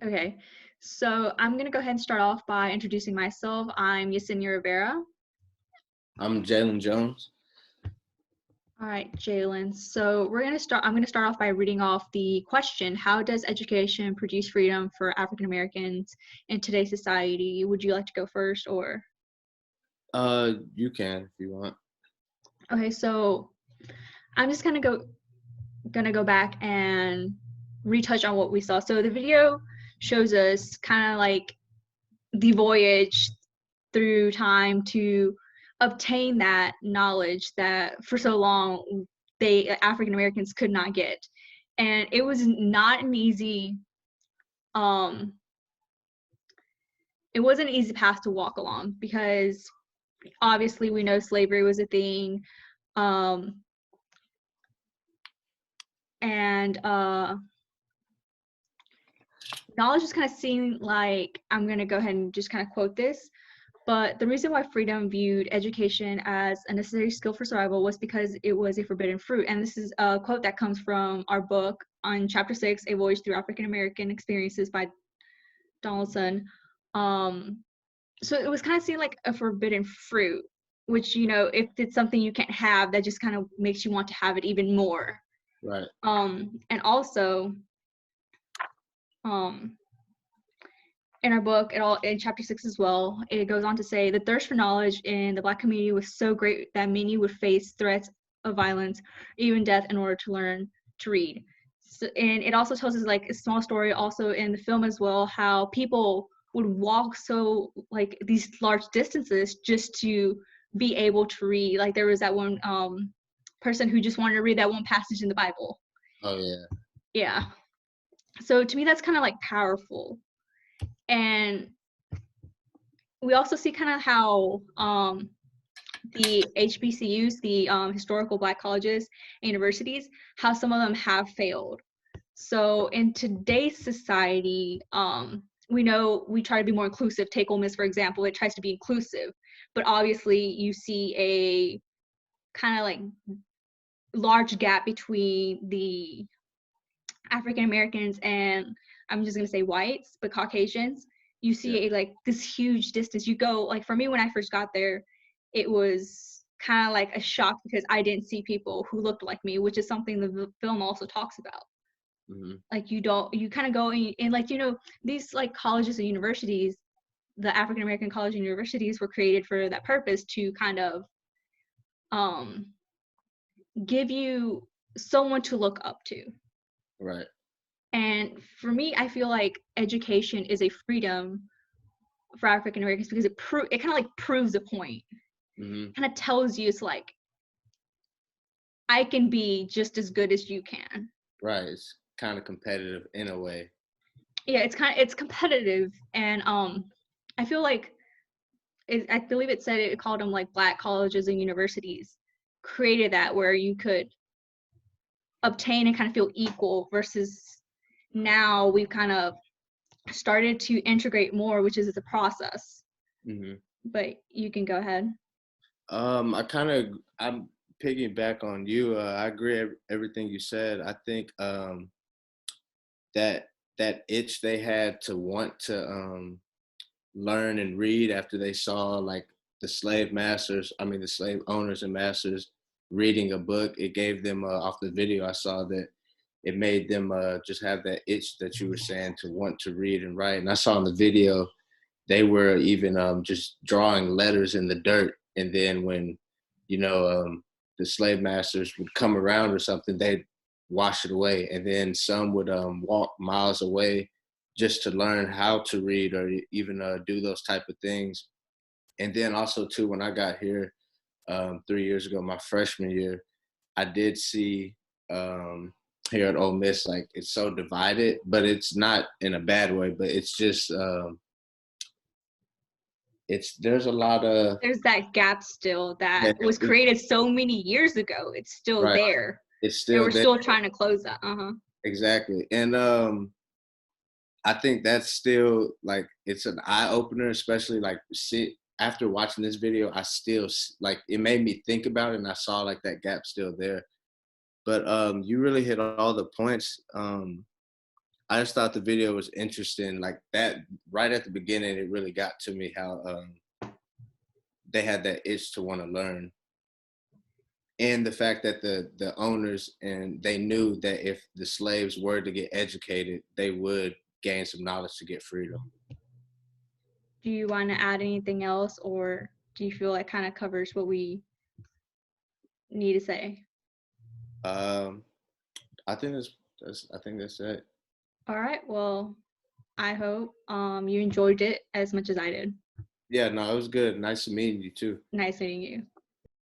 Okay, so I'm gonna go ahead and start off by introducing myself. I'm Yesenia Rivera. I'm Jalen Jones. All right, Jalen. So I'm gonna start off by reading off the question: how does education produce freedom for African Americans in today's society? Would you like to go first, or? You can if you want. Okay, so I'm just gonna go back and retouch on what we saw. So the video shows us kind of like the voyage through time to obtain that knowledge that for so long African Americans could not get. And it was not an easy it wasn't an easy path to walk along, because obviously we know slavery was a thing, and knowledge just kind of seemed like, I'm going to go ahead and just kind of quote this, but the reason why freedom viewed education as a necessary skill for survival was because it was a forbidden fruit. And this is a quote that comes from our book on chapter 6, A Voyage Through African American Experiences by Donaldson. So it was kind of seen like a forbidden fruit, which, if it's something you can't have, that just kind of makes you want to have it even more. Right. And also, in our book, in chapter 6 as well, it goes on to say the thirst for knowledge in the Black community was so great that many would face threats of violence, even death, in order to learn to read. So, and it also tells us like a small story also in the film as well, how people would walk so like these large distances just to be able to read. Like there was that one person who just wanted to read that one passage in the Bible. Oh yeah. Yeah. So to me, that's kind of like powerful. And we also see kind of how the HBCUs, the historical Black colleges and universities, how some of them have failed. So in today's society, we know we try to be more inclusive. Take Ole Miss, for example, it tries to be inclusive, but obviously you see a kind of like large gap between the African Americans and, I'm just going to say whites, but Caucasians. You see like this huge distance. You go, like for me, when I first got there, it was kind of like a shock because I didn't see people who looked like me, which is something the film also talks about. Mm-hmm. Like you kind of go and like, these like colleges and universities, the African American college and universities were created for that purpose, to kind of give you someone to look up to. Right. And for me, I feel like education is a freedom for African Americans because it kind of like proves a point. Mm-hmm. Kind of tells you, it's like, I can be just as good as you can. Right. It's kind of competitive in a way. Yeah, it's competitive, and I feel like I believe it called them like Black colleges and universities created that, where you could obtain and kind of feel equal, versus now we've kind of started to integrate more, which is a process. Mm-hmm. But you can go ahead. I'm piggyback on you. I agree everything you said. I think that itch they had to want to learn and read after they saw like the slave owners and masters reading a book, it gave them off the video I saw that it made them just have that itch that you were saying to want to read and write. And I saw in the video they were even just drawing letters in the dirt, and then when the slave masters would come around or something, they'd wash it away, and then some would walk miles away just to learn how to read or even do those type of things. And then also too, when I got here 3 years ago, my freshman year, I did see here at Ole Miss, like it's so divided, but it's not in a bad way, but it's just there's a lot of there's that gap still that was created so many years ago. It's still right. there. It's still and we're there. still trying to close that. Exactly. And I think that's still like it's an eye opener, especially like after watching this video, I still like it made me think about it, and I saw like that gap still there. But you really hit all the points. I just thought the video was interesting. Like that, right at the beginning, it really got to me how they had that itch to want to learn, and the fact that the owners and they knew that if the slaves were to get educated, they would gain some knowledge to get freedom. Do you want to add anything else, or do you feel like kind of covers what we need to say? I think that's it. All right. Well, I hope you enjoyed it as much as I did. Yeah, no, it was good. Nice to meet you too. Nice meeting you.